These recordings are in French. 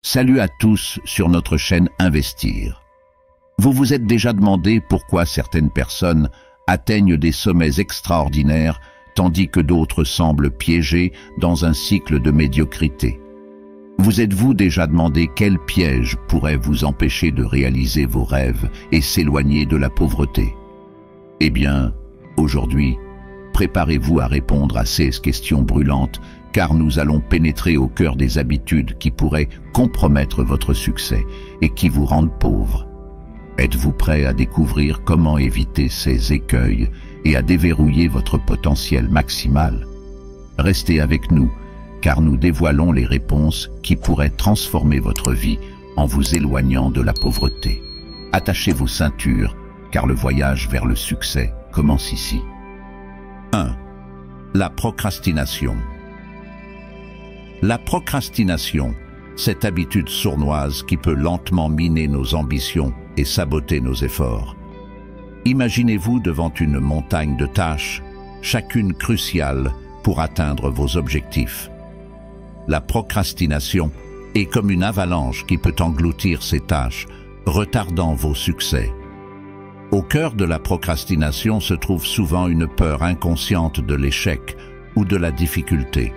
Salut à tous sur notre chaîne Investir. Vous vous êtes déjà demandé pourquoi certaines personnes atteignent des sommets extraordinaires tandis que d'autres semblent piégées dans un cycle de médiocrité. Vous êtes-vous déjà demandé quel piège pourrait vous empêcher de réaliser vos rêves et s'éloigner de la pauvreté? Eh bien, aujourd'hui, préparez-vous à répondre à ces questions brûlantes, car nous allons pénétrer au cœur des habitudes qui pourraient compromettre votre succès et qui vous rendent pauvre. Êtes-vous prêt à découvrir comment éviter ces écueils et à déverrouiller votre potentiel maximal? Restez avec nous, car nous dévoilons les réponses qui pourraient transformer votre vie en vous éloignant de la pauvreté. Attachez vos ceintures, car le voyage vers le succès commence ici. 1. La procrastination. La procrastination, cette habitude sournoise qui peut lentement miner nos ambitions et saboter nos efforts. Imaginez-vous devant une montagne de tâches, chacune cruciale pour atteindre vos objectifs. La procrastination est comme une avalanche qui peut engloutir ces tâches, retardant vos succès. Au cœur de la procrastination se trouve souvent une peur inconsciente de l'échec ou de la difficulté.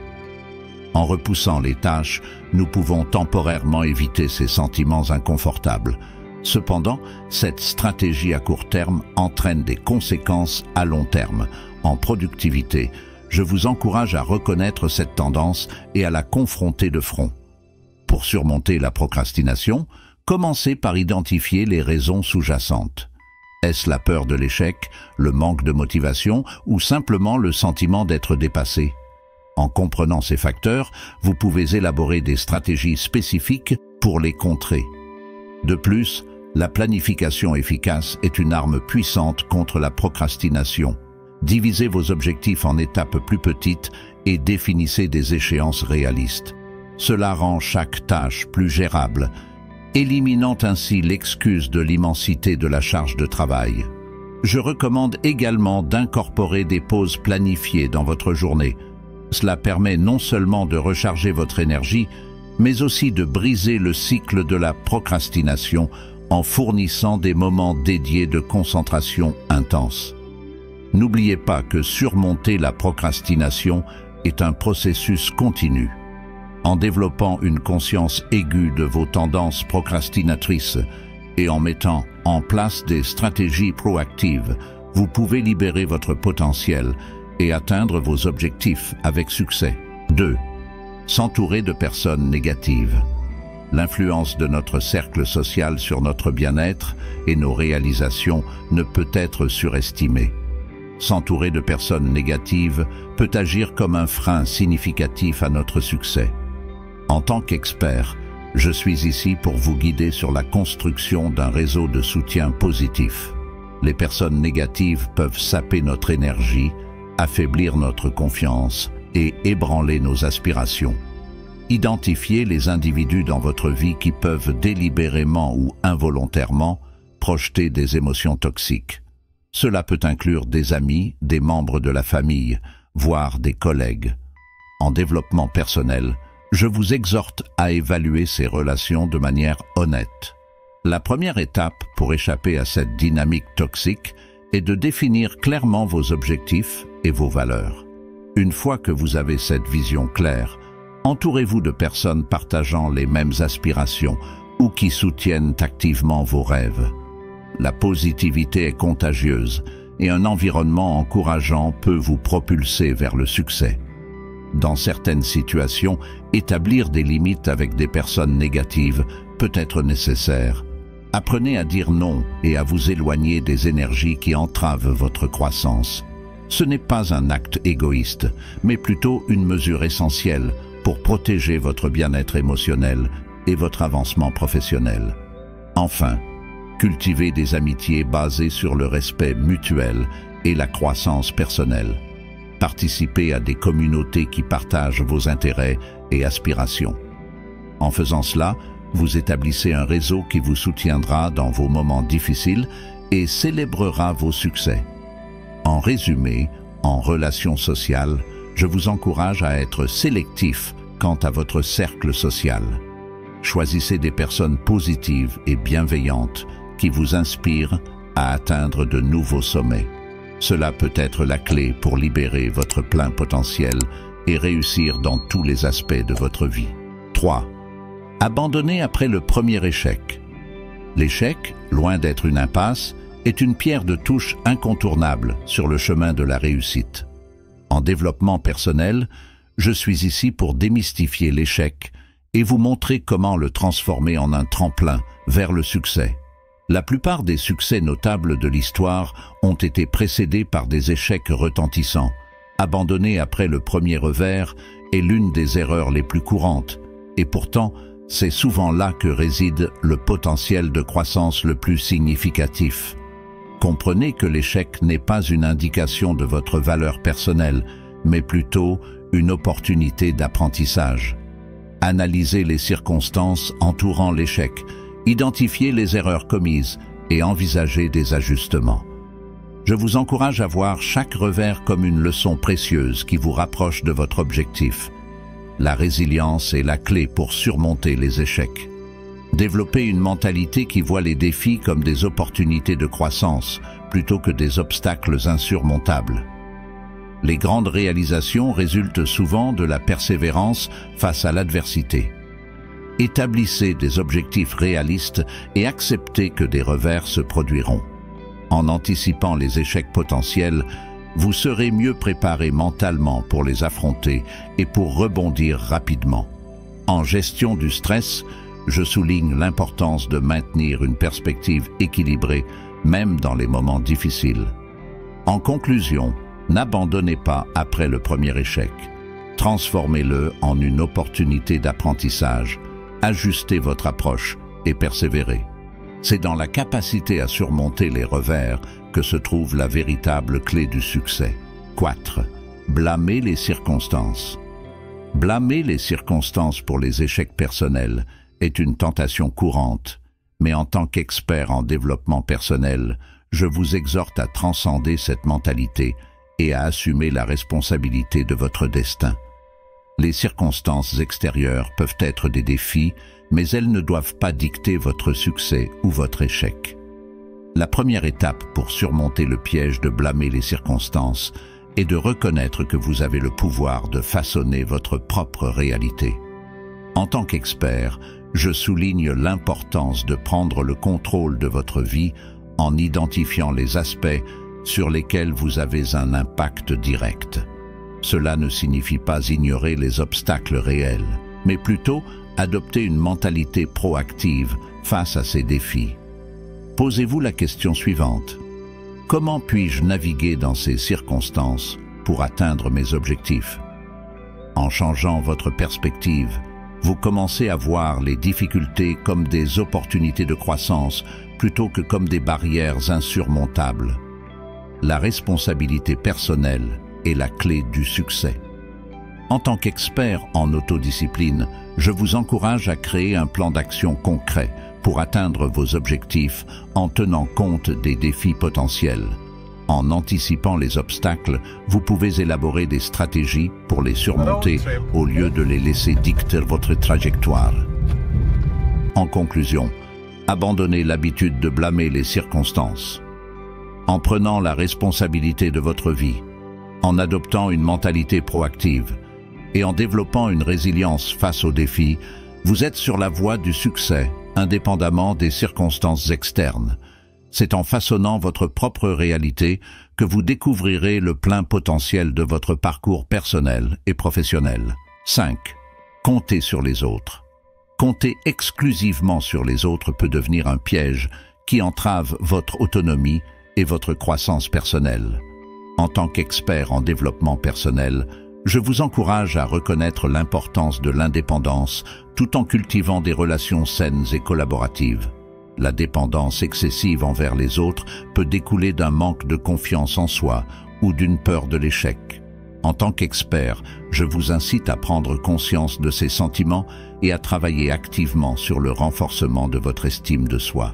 En repoussant les tâches, nous pouvons temporairement éviter ces sentiments inconfortables. Cependant, cette stratégie à court terme entraîne des conséquences à long terme. En productivité, je vous encourage à reconnaître cette tendance et à la confronter de front. Pour surmonter la procrastination, commencez par identifier les raisons sous-jacentes. Est-ce la peur de l'échec, le manque de motivation ou simplement le sentiment d'être dépassé? En comprenant ces facteurs, vous pouvez élaborer des stratégies spécifiques pour les contrer. De plus, la planification efficace est une arme puissante contre la procrastination. Divisez vos objectifs en étapes plus petites et définissez des échéances réalistes. Cela rend chaque tâche plus gérable, éliminant ainsi l'excuse de l'immensité de la charge de travail. Je recommande également d'incorporer des pauses planifiées dans votre journée. Cela permet non seulement de recharger votre énergie, mais aussi de briser le cycle de la procrastination en fournissant des moments dédiés de concentration intense. N'oubliez pas que surmonter la procrastination est un processus continu. En développant une conscience aiguë de vos tendances procrastinatrices et en mettant en place des stratégies proactives, vous pouvez libérer votre potentiel et atteindre vos objectifs avec succès. 2. S'entourer de personnes négatives. L'influence de notre cercle social sur notre bien-être et nos réalisations ne peut être surestimée. S'entourer de personnes négatives peut agir comme un frein significatif à notre succès. En tant qu'expert, je suis ici pour vous guider sur la construction d'un réseau de soutien positif. Les personnes négatives peuvent saper notre énergie, affaiblir notre confiance et ébranler nos aspirations. Identifiez les individus dans votre vie qui peuvent délibérément ou involontairement projeter des émotions toxiques. Cela peut inclure des amis, des membres de la famille, voire des collègues. En développement personnel, je vous exhorte à évaluer ces relations de manière honnête. La première étape pour échapper à cette dynamique toxique est de définir clairement vos objectifs et vos valeurs. Une fois que vous avez cette vision claire, entourez-vous de personnes partageant les mêmes aspirations ou qui soutiennent activement vos rêves. La positivité est contagieuse et un environnement encourageant peut vous propulser vers le succès. Dans certaines situations, établir des limites avec des personnes négatives peut être nécessaire. Apprenez à dire non et à vous éloigner des énergies qui entravent votre croissance. Ce n'est pas un acte égoïste, mais plutôt une mesure essentielle pour protéger votre bien-être émotionnel et votre avancement professionnel. Enfin, cultivez des amitiés basées sur le respect mutuel et la croissance personnelle. Participez à des communautés qui partagent vos intérêts et aspirations. En faisant cela, vous établissez un réseau qui vous soutiendra dans vos moments difficiles et célébrera vos succès. En résumé, en relations sociales, je vous encourage à être sélectif quant à votre cercle social. Choisissez des personnes positives et bienveillantes qui vous inspirent à atteindre de nouveaux sommets. Cela peut être la clé pour libérer votre plein potentiel et réussir dans tous les aspects de votre vie. 3. Abandonnez après le premier échec. L'échec, loin d'être une impasse, est une pierre de touche incontournable sur le chemin de la réussite. En développement personnel, je suis ici pour démystifier l'échec et vous montrer comment le transformer en un tremplin vers le succès. La plupart des succès notables de l'histoire ont été précédés par des échecs retentissants. Abandonner après le premier revers est l'une des erreurs les plus courantes, et pourtant, c'est souvent là que réside le potentiel de croissance le plus significatif. Comprenez que l'échec n'est pas une indication de votre valeur personnelle, mais plutôt une opportunité d'apprentissage. Analysez les circonstances entourant l'échec, identifiez les erreurs commises et envisagez des ajustements. Je vous encourage à voir chaque revers comme une leçon précieuse qui vous rapproche de votre objectif. La résilience est la clé pour surmonter les échecs. Développez une mentalité qui voit les défis comme des opportunités de croissance plutôt que des obstacles insurmontables. Les grandes réalisations résultent souvent de la persévérance face à l'adversité. Établissez des objectifs réalistes et acceptez que des revers se produiront. En anticipant les échecs potentiels, vous serez mieux préparé mentalement pour les affronter et pour rebondir rapidement. En gestion du stress, je souligne l'importance de maintenir une perspective équilibrée, même dans les moments difficiles. En conclusion, n'abandonnez pas après le premier échec. Transformez-le en une opportunité d'apprentissage. Ajustez votre approche et persévérez. C'est dans la capacité à surmonter les revers que se trouve la véritable clé du succès. 4. Blâmer les circonstances. Blâmer les circonstances pour les échecs personnels est une tentation courante, mais en tant qu'expert en développement personnel, je vous exhorte à transcender cette mentalité et à assumer la responsabilité de votre destin. Les circonstances extérieures peuvent être des défis, mais elles ne doivent pas dicter votre succès ou votre échec. La première étape pour surmonter le piège de blâmer les circonstances est de reconnaître que vous avez le pouvoir de façonner votre propre réalité. En tant qu'expert, je souligne l'importance de prendre le contrôle de votre vie en identifiant les aspects sur lesquels vous avez un impact direct. Cela ne signifie pas ignorer les obstacles réels, mais plutôt adopter une mentalité proactive face à ces défis. Posez-vous la question suivante. Comment puis-je naviguer dans ces circonstances pour atteindre mes objectifs? En changeant votre perspective, vous commencez à voir les difficultés comme des opportunités de croissance plutôt que comme des barrières insurmontables. La responsabilité personnelle est la clé du succès. En tant qu'expert en autodiscipline, je vous encourage à créer un plan d'action concret pour atteindre vos objectifs en tenant compte des défis potentiels. En anticipant les obstacles, vous pouvez élaborer des stratégies pour les surmonter au lieu de les laisser dicter votre trajectoire. En conclusion, abandonnez l'habitude de blâmer les circonstances. En prenant la responsabilité de votre vie, en adoptant une mentalité proactive et en développant une résilience face aux défis, vous êtes sur la voie du succès, indépendamment des circonstances externes. C'est en façonnant votre propre réalité que vous découvrirez le plein potentiel de votre parcours personnel et professionnel. 5. Comptez sur les autres. Compter exclusivement sur les autres peut devenir un piège qui entrave votre autonomie et votre croissance personnelle. En tant qu'expert en développement personnel, je vous encourage à reconnaître l'importance de l'indépendance tout en cultivant des relations saines et collaboratives. La dépendance excessive envers les autres peut découler d'un manque de confiance en soi ou d'une peur de l'échec. En tant qu'expert, je vous incite à prendre conscience de ces sentiments et à travailler activement sur le renforcement de votre estime de soi.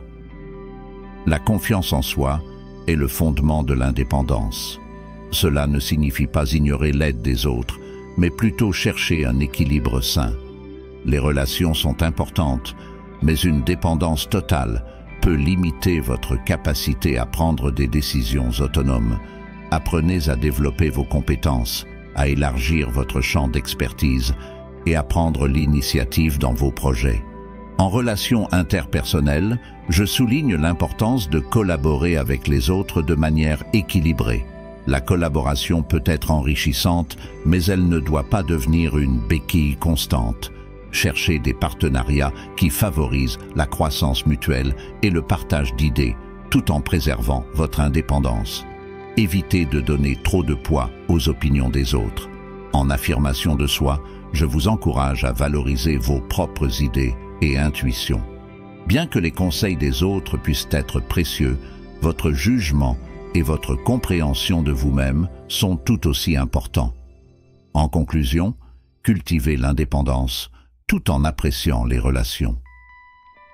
La confiance en soi est le fondement de l'indépendance. Cela ne signifie pas ignorer l'aide des autres, mais plutôt chercher un équilibre sain. les relations sont importantes, mais une dépendance totale peut limiter votre capacité à prendre des décisions autonomes. Apprenez à développer vos compétences, à élargir votre champ d'expertise et à prendre l'initiative dans vos projets. En relation interpersonnelle, je souligne l'importance de collaborer avec les autres de manière équilibrée. La collaboration peut être enrichissante, mais elle ne doit pas devenir une béquille constante. Cherchez des partenariats qui favorisent la croissance mutuelle et le partage d'idées, tout en préservant votre indépendance. Évitez de donner trop de poids aux opinions des autres. En affirmation de soi, je vous encourage à valoriser vos propres idées et intuitions. Bien que les conseils des autres puissent être précieux, votre jugement et votre compréhension de vous-même sont tout aussi importants. En conclusion, cultivez l'indépendance tout en appréciant les relations.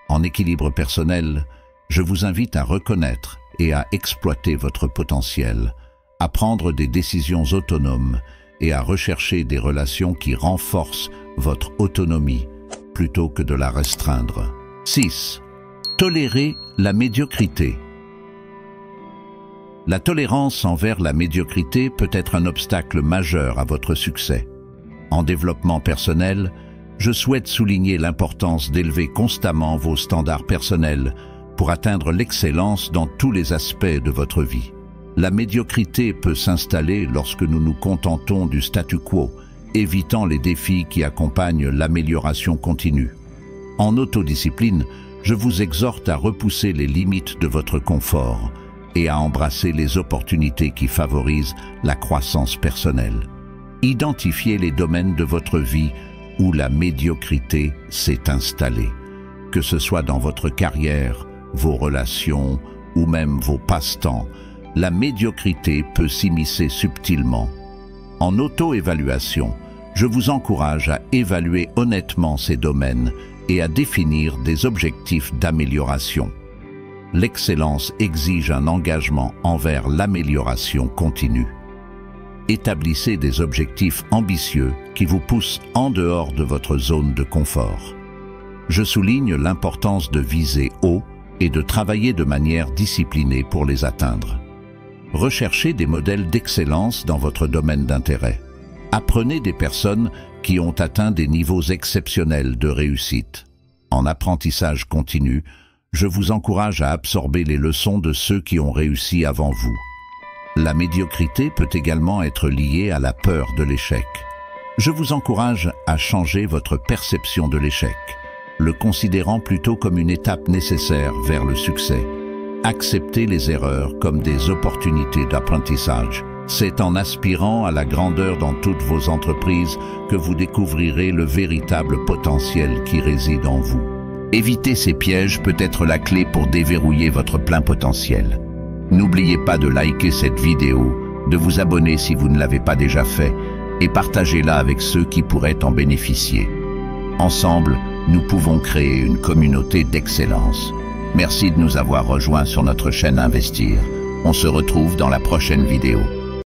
En équilibre personnel, je vous invite à reconnaître et à exploiter votre potentiel, à prendre des décisions autonomes et à rechercher des relations qui renforcent votre autonomie plutôt que de la restreindre. 6. Tolérez la médiocrité. La tolérance envers la médiocrité peut être un obstacle majeur à votre succès. En développement personnel, je souhaite souligner l'importance d'élever constamment vos standards personnels pour atteindre l'excellence dans tous les aspects de votre vie. La médiocrité peut s'installer lorsque nous nous contentons du statu quo, évitant les défis qui accompagnent l'amélioration continue. En autodiscipline, je vous exhorte à repousser les limites de votre confort et à embrasser les opportunités qui favorisent la croissance personnelle. Identifiez les domaines de votre vie où la médiocrité s'est installée, que ce soit dans votre carrière, vos relations ou même vos passe-temps. La médiocrité peut s'immiscer subtilement. En auto-évaluation, je vous encourage à évaluer honnêtement ces domaines et à définir des objectifs d'amélioration. L'excellence exige un engagement envers l'amélioration continue. Établissez des objectifs ambitieux qui vous poussent en dehors de votre zone de confort. Je souligne l'importance de viser haut et de travailler de manière disciplinée pour les atteindre. Recherchez des modèles d'excellence dans votre domaine d'intérêt. Apprenez des personnes qui ont atteint des niveaux exceptionnels de réussite. En apprentissage continu, je vous encourage à absorber les leçons de ceux qui ont réussi avant vous. La médiocrité peut également être liée à la peur de l'échec. Je vous encourage à changer votre perception de l'échec, le considérant plutôt comme une étape nécessaire vers le succès. Acceptez les erreurs comme des opportunités d'apprentissage. C'est en aspirant à la grandeur dans toutes vos entreprises que vous découvrirez le véritable potentiel qui réside en vous. Éviter ces pièges peut être la clé pour déverrouiller votre plein potentiel. N'oubliez pas de liker cette vidéo, de vous abonner si vous ne l'avez pas déjà fait et partagez-la avec ceux qui pourraient en bénéficier. Ensemble, nous pouvons créer une communauté d'excellence. Merci de nous avoir rejoints sur notre chaîne Investir. On se retrouve dans la prochaine vidéo.